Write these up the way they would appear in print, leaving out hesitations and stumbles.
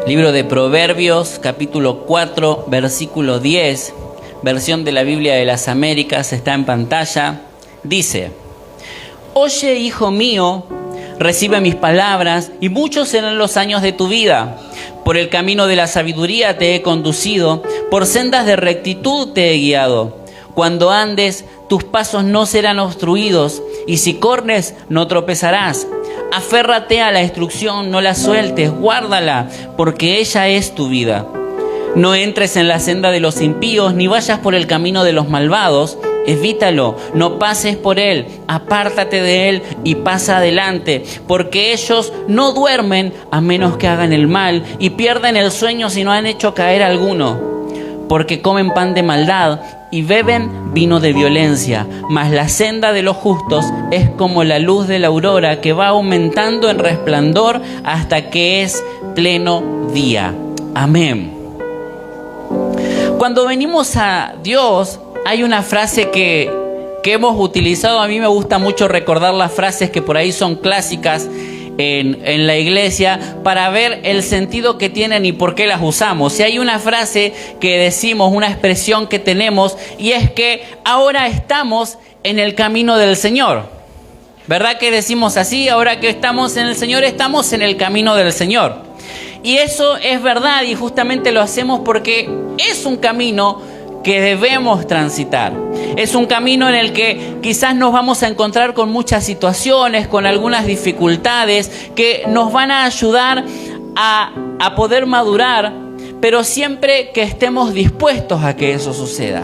Libro de Proverbios, capítulo 4, versículo 10, versión de la Biblia de las Américas, está en pantalla. Dice: Oye, hijo mío, recibe mis palabras, y muchos serán los años de tu vida. Por el camino de la sabiduría te he conducido, por sendas de rectitud te he guiado. Cuando andes, tus pasos no serán obstruidos, y si corres, no tropezarás. Aférrate a la instrucción, no la sueltes, guárdala, porque ella es tu vida. No entres en la senda de los impíos, ni vayas por el camino de los malvados. Evítalo, no pases por él, apártate de él y pasa adelante, porque ellos no duermen a menos que hagan el mal, y pierden el sueño si no han hecho caer alguno. Porque comen pan de maldad y beben vino de violencia, mas la senda de los justos es como la luz de la aurora, que va aumentando en resplandor hasta que es pleno día. Amén. Cuando venimos a Dios, hay una frase que hemos utilizado. A mí me gusta mucho recordar las frases que por ahí son clásicas en la iglesia, para ver el sentido que tienen y por qué las usamos. Si hay una frase que decimos, una expresión que tenemos, y es que ahora estamos en el camino del Señor. ¿Verdad que decimos así? Ahora que estamos en el Señor, estamos en el camino del Señor. Y eso es verdad, y justamente lo hacemos porque es un camino que debemos transitar. Es un camino en el que quizás nos vamos a encontrar con muchas situaciones, con algunas dificultades que nos van a ayudar a poder madurar, pero siempre que estemos dispuestos a que eso suceda.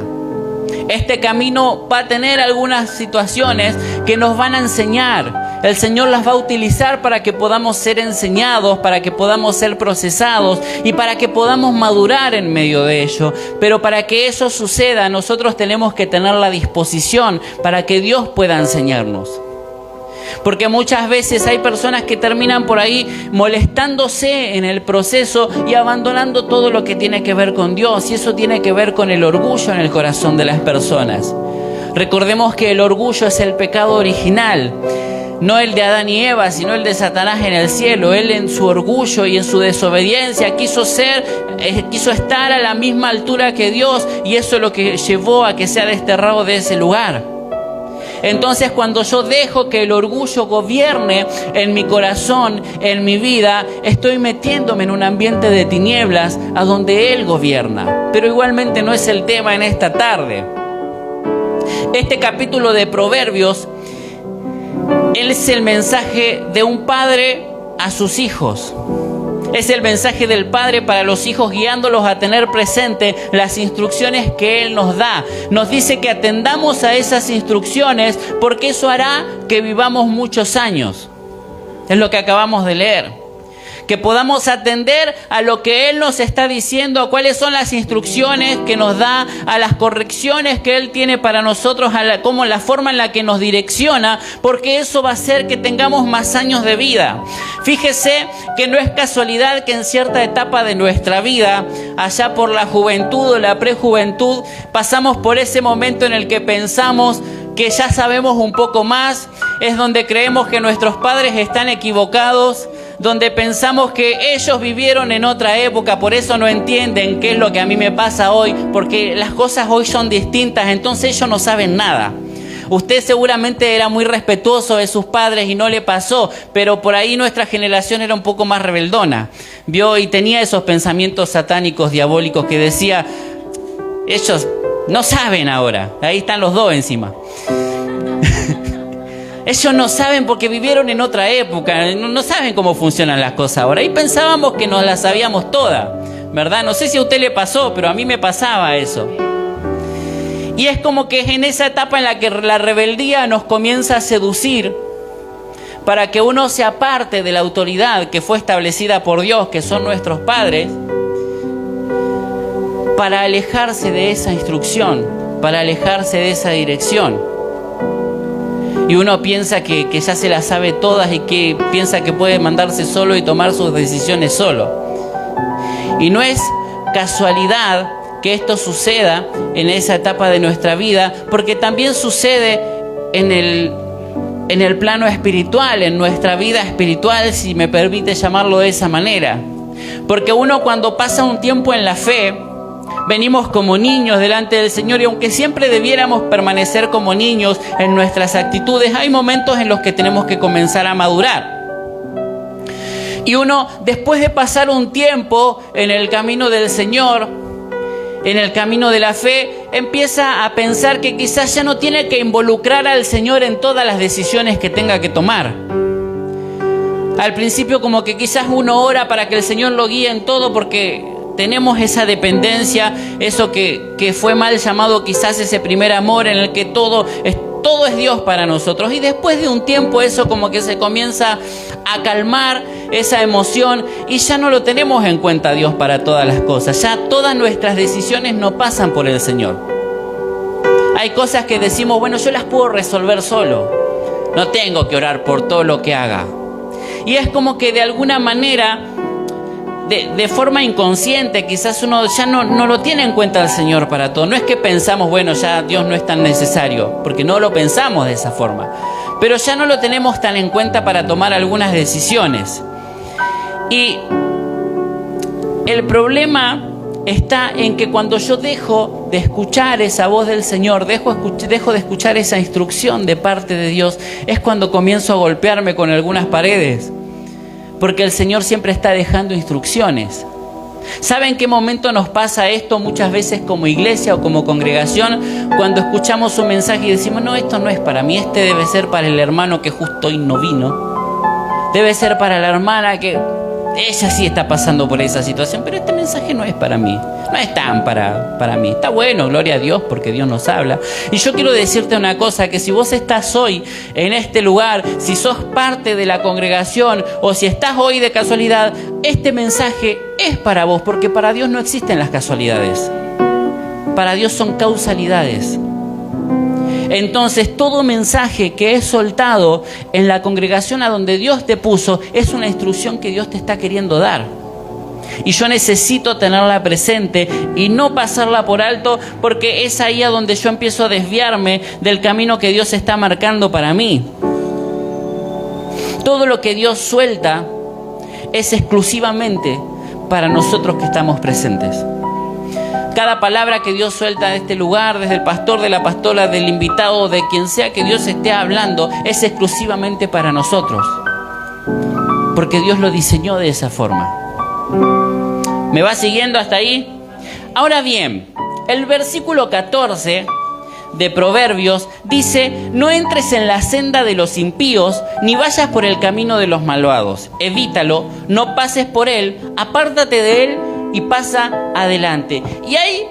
Este camino va a tener algunas situaciones que nos van a enseñar. El Señor las va a utilizar para que podamos ser enseñados, para que podamos ser procesados y para que podamos madurar en medio de ello. Pero para que eso suceda, nosotros tenemos que tener la disposición para que Dios pueda enseñarnos. Porque muchas veces hay personas que terminan por ahí molestándose en el proceso y abandonando todo lo que tiene que ver con Dios. Y eso tiene que ver con el orgullo en el corazón de las personas. Recordemos que el orgullo es el pecado original. No el de Adán y Eva, sino el de Satanás en el cielo. Él, en su orgullo y en su desobediencia, quiso estar a la misma altura que Dios, y eso es lo que llevó a que sea desterrado de ese lugar. Entonces, cuando yo dejo que el orgullo gobierne en mi corazón, en mi vida, estoy metiéndome en un ambiente de tinieblas a donde Él gobierna. Pero igualmente no es el tema en esta tarde. Este capítulo de Proverbios es el mensaje de un padre a sus hijos. Es el mensaje del Padre para los hijos, guiándolos a tener presente las instrucciones que Él nos da. Nos dice que atendamos a esas instrucciones porque eso hará que vivamos muchos años. Es lo que acabamos de leer. Que podamos atender a lo que Él nos está diciendo, a cuáles son las instrucciones que nos da, a las correcciones que Él tiene para nosotros, como la forma en la que nos direcciona, porque eso va a hacer que tengamos más años de vida. Fíjese que no es casualidad que en cierta etapa de nuestra vida, allá por la juventud o la prejuventud, pasamos por ese momento en el que pensamos que ya sabemos un poco más, es donde creemos que nuestros padres están equivocados, donde pensamos que ellos vivieron en otra época, por eso no entienden qué es lo que a mí me pasa hoy, porque las cosas hoy son distintas, entonces ellos no saben nada. Usted seguramente era muy respetuoso de sus padres y no le pasó, pero por ahí nuestra generación era un poco más rebeldona, vio, y tenía esos pensamientos satánicos, diabólicos, que decía, ellos no saben ahora, ahí están los dos encima. Ellos no saben porque vivieron en otra época, no saben cómo funcionan las cosas ahora. Y pensábamos que nos las sabíamos todas, ¿verdad? No sé si a usted le pasó, pero a mí me pasaba eso. Y es como que es en esa etapa en la que la rebeldía nos comienza a seducir para que uno se aparte de la autoridad que fue establecida por Dios, que son nuestros padres, para alejarse de esa instrucción, para alejarse de esa dirección. Y uno piensa que ya se las sabe todas y que piensa que puede mandarse solo y tomar sus decisiones solo. Y no es casualidad que esto suceda en esa etapa de nuestra vida, porque también sucede en el plano espiritual, en nuestra vida espiritual, si me permite llamarlo de esa manera. Porque uno, cuando pasa un tiempo en la fe, venimos como niños delante del Señor, y aunque siempre debiéramos permanecer como niños en nuestras actitudes, hay momentos en los que tenemos que comenzar a madurar. Y uno, después de pasar un tiempo en el camino del Señor, en el camino de la fe, empieza a pensar que quizás ya no tiene que involucrar al Señor en todas las decisiones que tenga que tomar. Al principio como que quizás uno ora para que el Señor lo guíe en todo, porque tenemos esa dependencia, eso que fue mal llamado quizás ese primer amor, en el que todo es Dios para nosotros. Y después de un tiempo eso como que se comienza a calmar esa emoción, y ya no lo tenemos en cuenta a Dios para todas las cosas. Ya todas nuestras decisiones no pasan por el Señor. Hay cosas que decimos, bueno, yo las puedo resolver solo, no tengo que orar por todo lo que haga. Y es como que de alguna manera, de forma inconsciente, quizás uno ya no lo tiene en cuenta al Señor para todo. No es que pensamos, bueno, ya Dios no es tan necesario, porque no lo pensamos de esa forma, pero ya no lo tenemos tan en cuenta para tomar algunas decisiones. Y el problema está en que cuando yo dejo de escuchar esa voz del Señor, dejo de escuchar esa instrucción de parte de Dios, es cuando comienzo a golpearme con algunas paredes. Porque el Señor siempre está dejando instrucciones. ¿Saben qué momento nos pasa esto muchas veces como iglesia o como congregación? Cuando escuchamos un mensaje y decimos, no, esto no es para mí, este debe ser para el hermano que justo hoy no vino. Debe ser para la hermana que ella sí está pasando por esa situación, pero este mensaje no es para mí, no es tan para mí. Está bueno, gloria a Dios, porque Dios nos habla. Y yo quiero decirte una cosa, que si vos estás hoy en este lugar, si sos parte de la congregación o si estás hoy de casualidad, este mensaje es para vos, porque para Dios no existen las casualidades. Para Dios son causalidades. Entonces, todo mensaje que es soltado en la congregación a donde Dios te puso es una instrucción que Dios te está queriendo dar. Y yo necesito tenerla presente y no pasarla por alto, porque es ahí a donde yo empiezo a desviarme del camino que Dios está marcando para mí. Todo lo que Dios suelta es exclusivamente para nosotros que estamos presentes. Cada palabra que Dios suelta de este lugar, desde el pastor, de la pastora, del invitado, de quien sea que Dios esté hablando, es exclusivamente para nosotros. Porque Dios lo diseñó de esa forma. ¿Me va siguiendo hasta ahí? Ahora bien, el versículo 14 de Proverbios dice: no entres en la senda de los impíos, ni vayas por el camino de los malvados. Evítalo, no pases por él, apártate de él y pasa adelante. Y ahí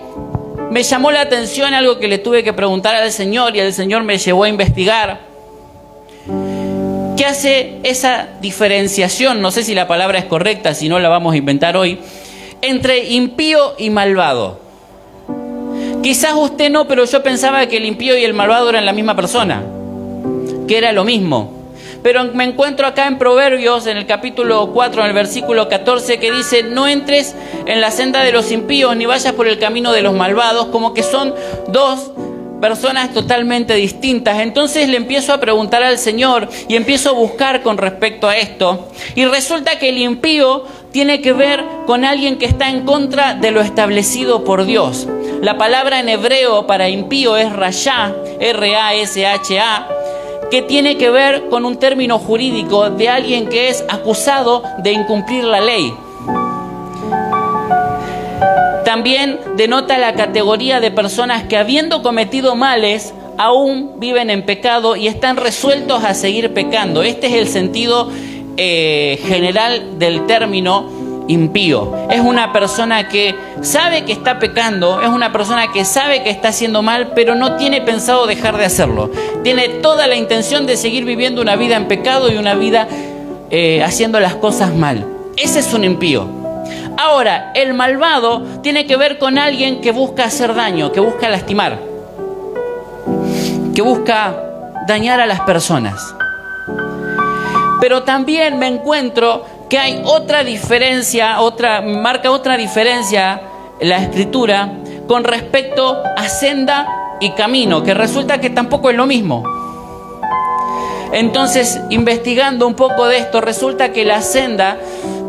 me llamó la atención algo que le tuve que preguntar al Señor, y el Señor me llevó a investigar. ¿Qué hace esa diferenciación? No sé si la palabra es correcta, si no la vamos a inventar hoy, entre impío y malvado. Quizás usted no, pero yo pensaba que el impío y el malvado eran la misma persona, que era lo mismo. Pero me encuentro acá en Proverbios, en el capítulo 4, en el versículo 14, que dice: no entres en la senda de los impíos, ni vayas por el camino de los malvados, como que son dos personas totalmente distintas. Entonces le empiezo a preguntar al Señor y empiezo a buscar con respecto a esto. Y resulta que el impío tiene que ver con alguien que está en contra de lo establecido por Dios. La palabra en hebreo para impío es rasha, R-A-S-H-A, que tiene que ver con un término jurídico de alguien que es acusado de incumplir la ley. También denota la categoría de personas que, habiendo cometido males, aún viven en pecado y están resueltos a seguir pecando. Este es el sentido general del término impío. Es una persona que sabe que está pecando, es una persona que sabe que está haciendo mal, pero no tiene pensado dejar de hacerlo. Tiene toda la intención de seguir viviendo una vida en pecado y una vida haciendo las cosas mal. Ese es un impío. Ahora, el malvado tiene que ver con alguien que busca hacer daño, que busca lastimar, que busca dañar a las personas. Pero también me encuentro que hay otra diferencia, marca otra diferencia la Escritura con respecto a senda y camino, que resulta que tampoco es lo mismo. Entonces, investigando un poco de esto, resulta que la senda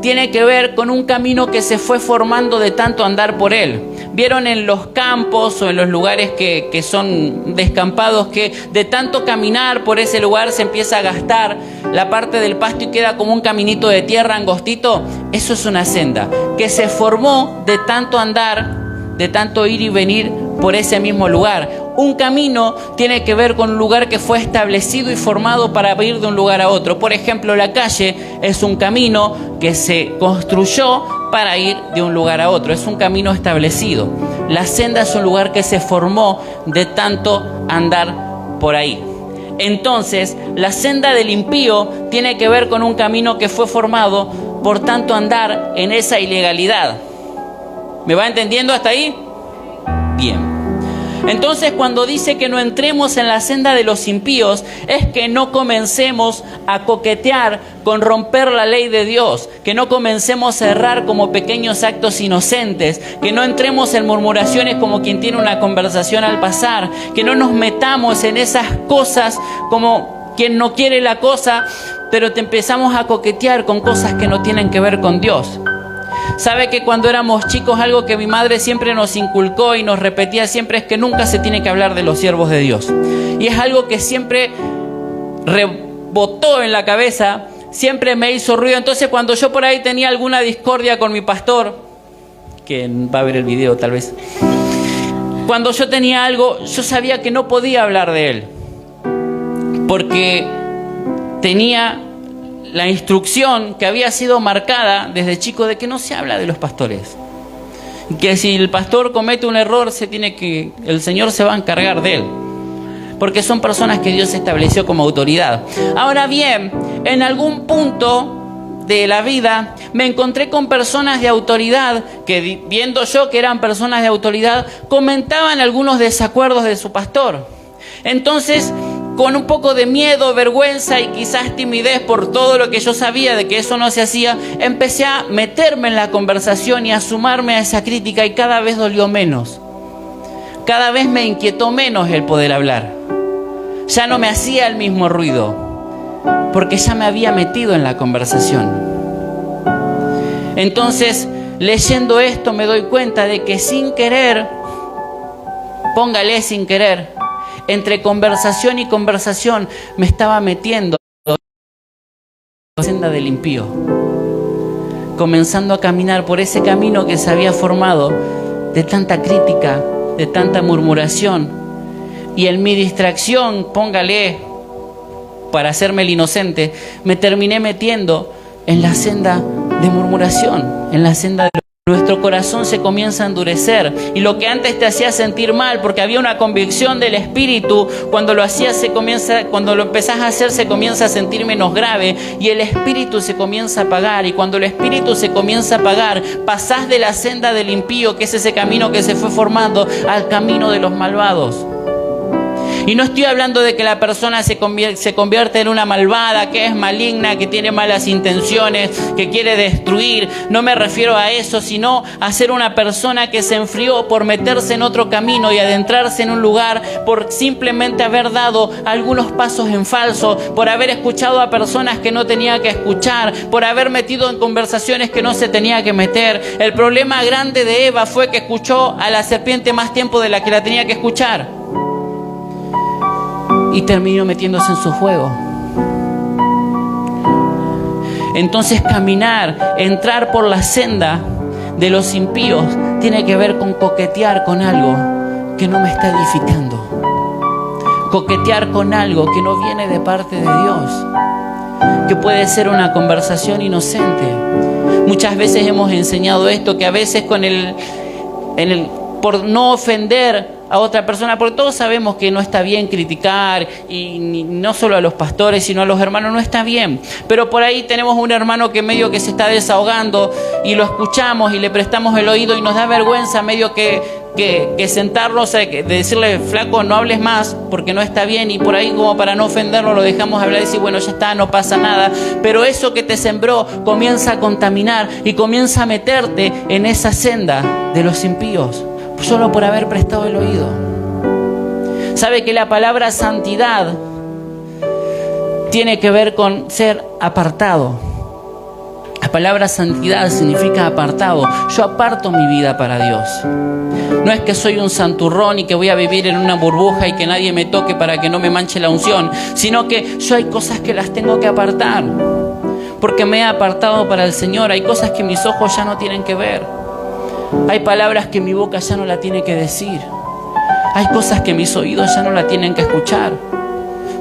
tiene que ver con un camino que se fue formando de tanto andar por él. Vieron en los campos o en los lugares que son descampados que de tanto caminar por ese lugar se empieza a gastar la parte del pasto y queda como un caminito de tierra angostito. Eso es una senda que se formó de tanto andar, de tanto ir y venir por ese mismo lugar. Un camino tiene que ver con un lugar que fue establecido y formado para ir de un lugar a otro. Por ejemplo, la calle es un camino que se construyó para ir de un lugar a otro. Es un camino establecido. La senda es un lugar que se formó de tanto andar por ahí. Entonces, la senda del impío tiene que ver con un camino que fue formado por tanto andar en esa ilegalidad. ¿Me va entendiendo hasta ahí? Bien. Entonces, cuando dice que no entremos en la senda de los impíos, es que no comencemos a coquetear con romper la ley de Dios, que no comencemos a errar como pequeños actos inocentes, que no entremos en murmuraciones como quien tiene una conversación al pasar, que no nos metamos en esas cosas como quien no quiere la cosa, pero te empezamos a coquetear con cosas que no tienen que ver con Dios. Sabe que cuando éramos chicos, algo que mi madre siempre nos inculcó y nos repetía siempre es que nunca se tiene que hablar de los siervos de Dios. Y es algo que siempre rebotó en la cabeza, siempre me hizo ruido. Entonces, cuando yo por ahí tenía alguna discordia con mi pastor, que va a ver el video tal vez, cuando yo tenía algo, yo sabía que no podía hablar de él, porque tenía la instrucción que había sido marcada desde chico de que no se habla de los pastores. Que si el pastor comete un error, el Señor se va a encargar de él. Porque son personas que Dios estableció como autoridad. Ahora bien, en algún punto de la vida me encontré con personas de autoridad que, viendo yo que eran personas de autoridad, comentaban algunos desacuerdos de su pastor. Entonces, con un poco de miedo, vergüenza y quizás timidez por todo lo que yo sabía de que eso no se hacía, empecé a meterme en la conversación y a sumarme a esa crítica, y cada vez dolió menos. Cada vez me inquietó menos el poder hablar. Ya no me hacía el mismo ruido, porque ya me había metido en la conversación. Entonces, leyendo esto me doy cuenta de que sin querer, póngale sin querer, entre conversación y conversación me estaba metiendo en la senda del impío, comenzando a caminar por ese camino que se había formado de tanta crítica, de tanta murmuración, y en mi distracción, póngale, para hacerme el inocente, me terminé metiendo en la senda de murmuración, en la senda de nuestro corazón se comienza a endurecer, y lo que antes te hacía sentir mal porque había una convicción del Espíritu, cuando lo empezás a hacer se comienza a sentir menos grave, y el Espíritu se comienza a apagar, y cuando el Espíritu se comienza a apagar, pasás de la senda del impío, que es ese camino que se fue formando, al camino de los malvados. Y no estoy hablando de que la persona se convierte en una malvada, que es maligna, que tiene malas intenciones, que quiere destruir. No me refiero a eso, sino a ser una persona que se enfrió por meterse en otro camino y adentrarse en un lugar por simplemente haber dado algunos pasos en falso, por haber escuchado a personas que no tenía que escuchar, por haber metido en conversaciones que no se tenía que meter. El problema grande de Eva fue que escuchó a la serpiente más tiempo de la que la tenía que escuchar, y terminó metiéndose en su juego. Entonces, caminar, entrar por la senda de los impíos, tiene que ver con coquetear con algo que no me está edificando. Coquetear con algo que no viene de parte de Dios, que puede ser una conversación inocente. Muchas veces hemos enseñado esto, que a veces por no ofender a otra persona, porque todos sabemos que no está bien criticar, y no solo a los pastores, sino a los hermanos, no está bien. Pero por ahí tenemos un hermano que medio que se está desahogando y lo escuchamos y le prestamos el oído, y nos da vergüenza medio que sentarnos, de decirle, flaco, no hables más porque no está bien, y por ahí como para no ofenderlo lo dejamos hablar y decir, bueno, ya está, no pasa nada. Pero eso que te sembró comienza a contaminar y comienza a meterte en esa senda de los impíos. solo por haber prestado el oído. ¿Sabe que la palabra santidad tiene que ver con ser apartado? La palabra santidad significa apartado. Yo aparto mi vida para Dios. No es que soy un santurrón y que voy a vivir en una burbuja y que nadie me toque para que no me manche la unción, sino que yo hay cosas que las tengo que apartar, porque me he apartado para el Señor. Hay cosas que mis ojos ya no tienen que ver. Hay palabras que mi boca ya no la tiene que decir. Hay cosas que mis oídos ya no la tienen que escuchar,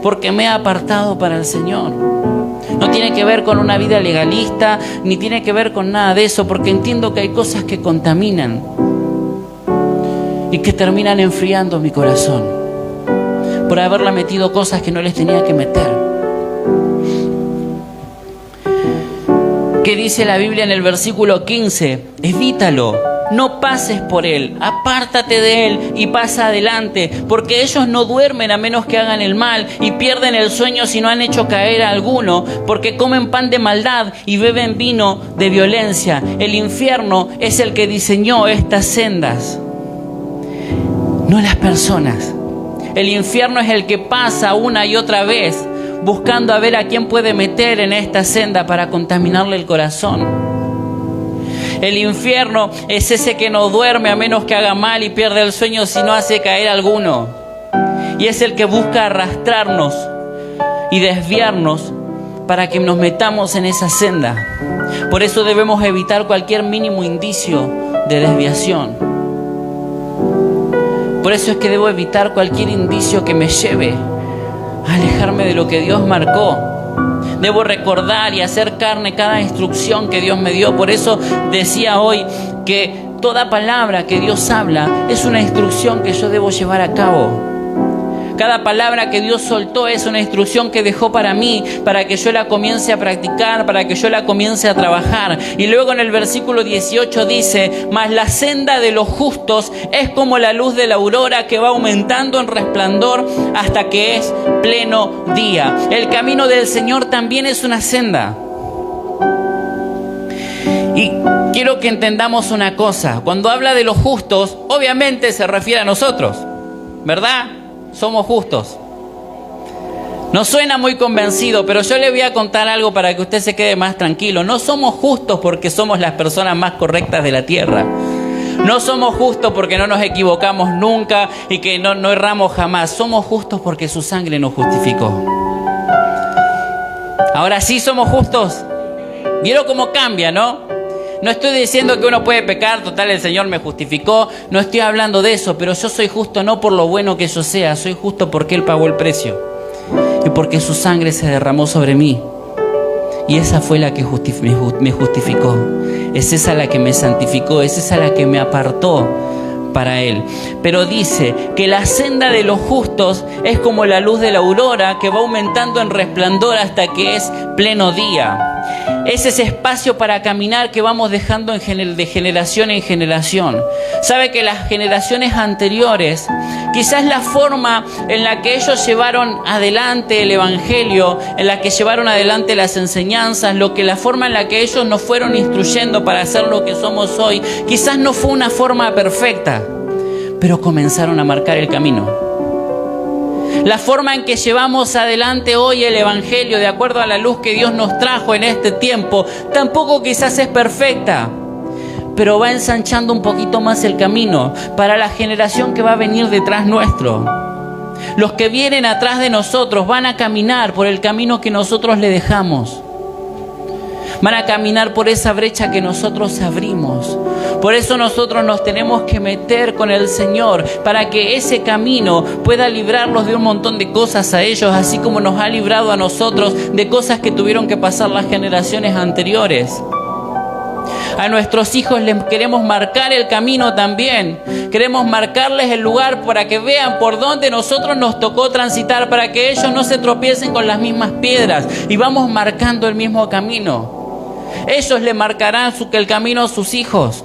porque me he apartado para el Señor. No tiene que ver con una vida legalista, ni tiene que ver con nada de eso, porque entiendo que hay cosas que contaminan y que terminan enfriando mi corazón por haberle metido cosas que no les tenía que meter. ¿Qué dice la Biblia en el versículo 15? Evítalo, no pases por él, apártate de él y pasa adelante, porque ellos no duermen a menos que hagan el mal y pierden el sueño si no han hecho caer a alguno, porque comen pan de maldad y beben vino de violencia. El infierno es el que diseñó estas sendas, no las personas. El infierno es el que pasa una y otra vez buscando a ver a quién puede meter en esta senda para contaminarle el corazón. El infierno es ese que no duerme a menos que haga mal y pierde el sueño si no hace caer a alguno. Y es el que busca arrastrarnos y desviarnos para que nos metamos en esa senda. Por eso debemos evitar cualquier mínimo indicio de desviación. Por eso es que debo evitar cualquier indicio que me lleve a alejarme de lo que Dios marcó. Debo recordar y hacer carne cada instrucción que Dios me dio. Por eso decía hoy que toda palabra que Dios habla es una instrucción que yo debo llevar a cabo. Cada palabra que Dios soltó es una instrucción que dejó para mí, para que yo la comience a practicar, para que yo la comience a trabajar. Y luego en el versículo 18 dice: mas la senda de los justos es como la luz de la aurora, que va aumentando en resplandor hasta que es pleno día. El camino del Señor también es una senda. Y quiero que entendamos una cosa: cuando habla de los justos, obviamente se refiere a nosotros, ¿verdad? Somos justos. No suena muy convencido, pero yo le voy a contar algo para que usted se quede más tranquilo. No somos justos porque somos las personas más correctas de la tierra. No somos justos porque no nos equivocamos nunca y que no erramos jamás. Somos justos porque su sangre nos justificó. Ahora sí somos justos. ¿Vieron cómo cambia, no? No estoy diciendo que uno puede pecar, total el Señor me justificó, no estoy hablando de eso, pero yo soy justo no por lo bueno que yo sea, soy justo porque Él pagó el precio y porque su sangre se derramó sobre mí. Y esa fue la que me justificó, es esa la que me santificó, es esa la que me apartó para Él. Pero dice que la senda de los justos es como la luz de la aurora, que va aumentando en resplandor hasta que es pleno día. Es ese espacio para caminar que vamos dejando de generación en generación. Sabe que las generaciones anteriores, quizás la forma en la que ellos llevaron adelante el evangelio, en la que llevaron adelante las enseñanzas, la forma en la que ellos nos fueron instruyendo para hacer lo que somos hoy, quizás no fue una forma perfecta, pero comenzaron a marcar el camino. La forma en que llevamos adelante hoy el evangelio, de acuerdo a la luz que Dios nos trajo en este tiempo, tampoco quizás es perfecta, pero va ensanchando un poquito más el camino para la generación que va a venir detrás nuestro. Los que vienen atrás de nosotros van a caminar por el camino que nosotros le dejamos. Van a caminar por esa brecha que nosotros abrimos. Por eso nosotros nos tenemos que meter con el Señor, para que ese camino pueda librarlos de un montón de cosas a ellos, así como nos ha librado a nosotros de cosas que tuvieron que pasar las generaciones anteriores. A nuestros hijos les queremos marcar el camino también. Queremos marcarles el lugar para que vean por dónde nosotros nos tocó transitar, para que ellos no se tropiecen con las mismas piedras, y vamos marcando el mismo camino. Ellos le marcarán el camino a sus hijos.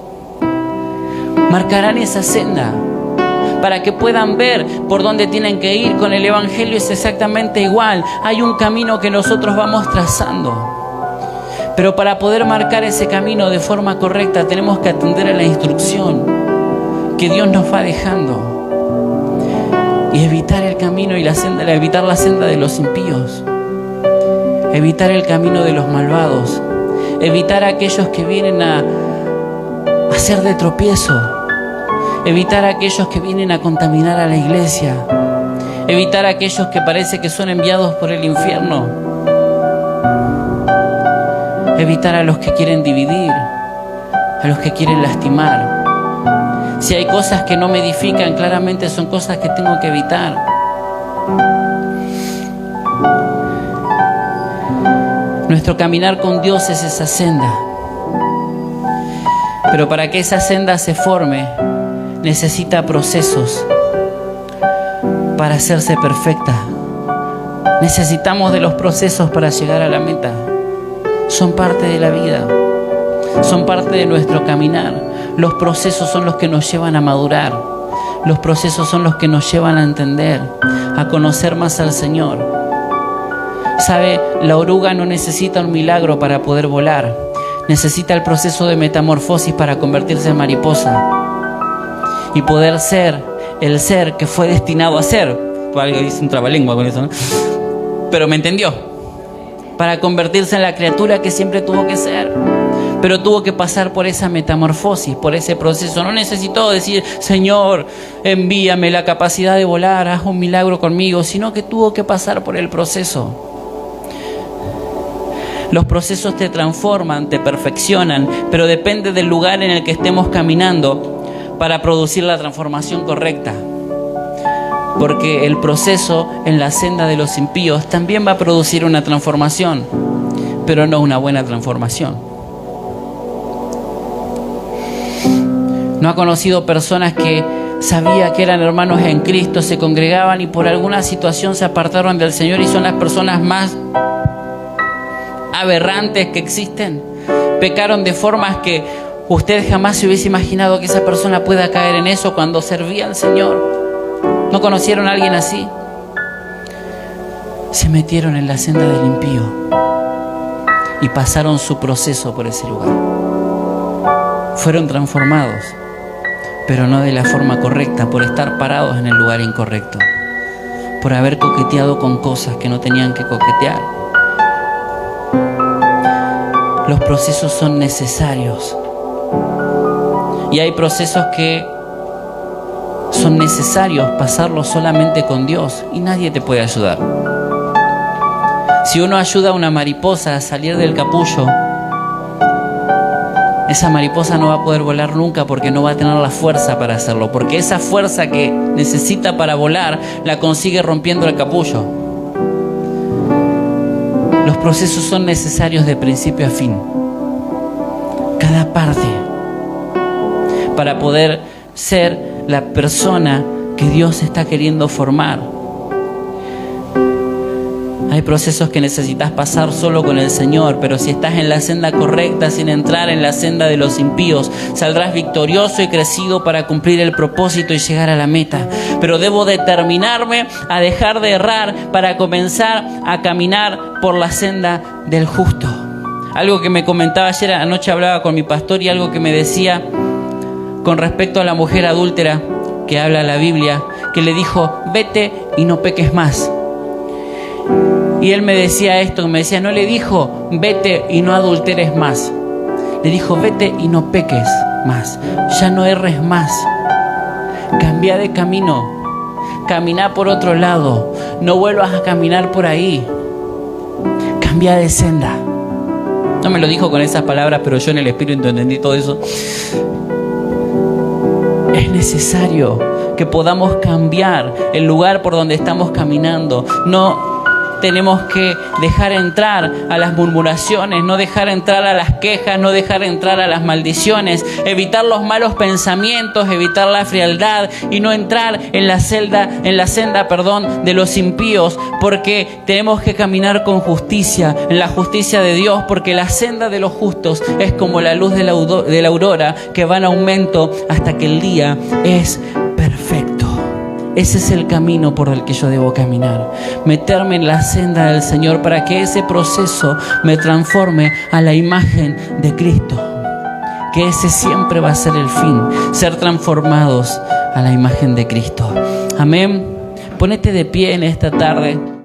Marcarán esa senda para que puedan ver por dónde tienen que ir. Con el evangelio es exactamente igual. Hay un camino que nosotros vamos trazando. Pero para poder marcar ese camino de forma correcta tenemos que atender a la instrucción que Dios nos va dejando y evitar el camino y evitar la senda de los impíos, evitar el camino de los malvados, evitar a aquellos que vienen a hacer de tropiezo, evitar a aquellos que vienen a contaminar a la iglesia, evitar a aquellos que parece que son enviados por el infierno, evitar a los que quieren dividir, a los que quieren lastimar. Si hay cosas que no me edifican, claramente son cosas que tengo que evitar. Nuestro caminar con Dios es esa senda. Pero para que esa senda se forme, necesita procesos para hacerse perfecta. Necesitamos de los procesos para llegar a la meta. Son parte de la vida, son parte de nuestro caminar. Los procesos son los que nos llevan a madurar. Los procesos son los que nos llevan a entender, a conocer más al Señor. ¿Sabe? La oruga no necesita un milagro para poder volar. Necesita el proceso de metamorfosis para convertirse en mariposa y poder ser el ser que fue destinado a ser. Algo dice un trabalengua con eso, ¿no? Pero me entendió. Para convertirse en la criatura que siempre tuvo que ser. Pero tuvo que pasar por esa metamorfosis, por ese proceso. No necesitó decir, Señor, envíame la capacidad de volar, haz un milagro conmigo, sino que tuvo que pasar por el proceso. Los procesos te transforman, te perfeccionan, pero depende del lugar en el que estemos caminando para producir la transformación correcta. Porque el proceso en la senda de los impíos también va a producir una transformación, pero no una buena transformación. ¿No ha conocido personas que sabía que eran hermanos en Cristo, se congregaban y por alguna situación se apartaron del Señor y son las personas más aberrantes que existen? Pecaron de formas que usted jamás se hubiese imaginado que esa persona pueda caer en eso cuando servía al Señor. ¿No conocieron a alguien así? Se metieron en la senda del impío y pasaron su proceso por ese lugar. Fueron transformados, pero no de la forma correcta, por estar parados en el lugar incorrecto, por haber coqueteado con cosas que no tenían que coquetear. Los procesos son necesarios y hay procesos que son necesarios pasarlos solamente con Dios y nadie te puede ayudar. Si uno ayuda a una mariposa a salir del capullo, esa mariposa no va a poder volar nunca porque no va a tener la fuerza para hacerlo, porque esa fuerza que necesita para volar la consigue rompiendo el capullo. Los procesos son necesarios de principio a fin, cada parte, para poder ser la persona que Dios está queriendo formar. Hay procesos que necesitas pasar solo con el Señor, pero si estás en la senda correcta, sin entrar en la senda de los impíos, saldrás victorioso y crecido para cumplir el propósito y llegar a la meta. Pero debo determinarme a dejar de errar para comenzar a caminar por la senda del justo. Algo que me comentaba ayer anoche, hablaba con mi pastor y algo que me decía con respecto a la mujer adúltera que habla la Biblia, que le dijo, vete y no peques más. Y él me decía esto, me decía, no le dijo, vete y no adulteres más. Le dijo, vete y no peques más. Ya no erres más. Cambia de camino. Camina por otro lado. No vuelvas a caminar por ahí. Cambia de senda. No me lo dijo con esas palabras, pero yo en el espíritu entendí todo eso. Es necesario que podamos cambiar el lugar por donde estamos caminando. No tenemos que dejar entrar a las murmuraciones, no dejar entrar a las quejas, no dejar entrar a las maldiciones, evitar los malos pensamientos, evitar la frialdad y no entrar en la senda, de los impíos, porque tenemos que caminar con justicia, en la justicia de Dios, porque la senda de los justos es como la luz de la aurora que va en aumento hasta que el día es perfecto. Ese es el camino por el que yo debo caminar. Meterme en la senda del Señor para que ese proceso me transforme a la imagen de Cristo. que ese siempre va a ser el fin, ser transformados a la imagen de Cristo. Amén. Ponete de pie en esta tarde.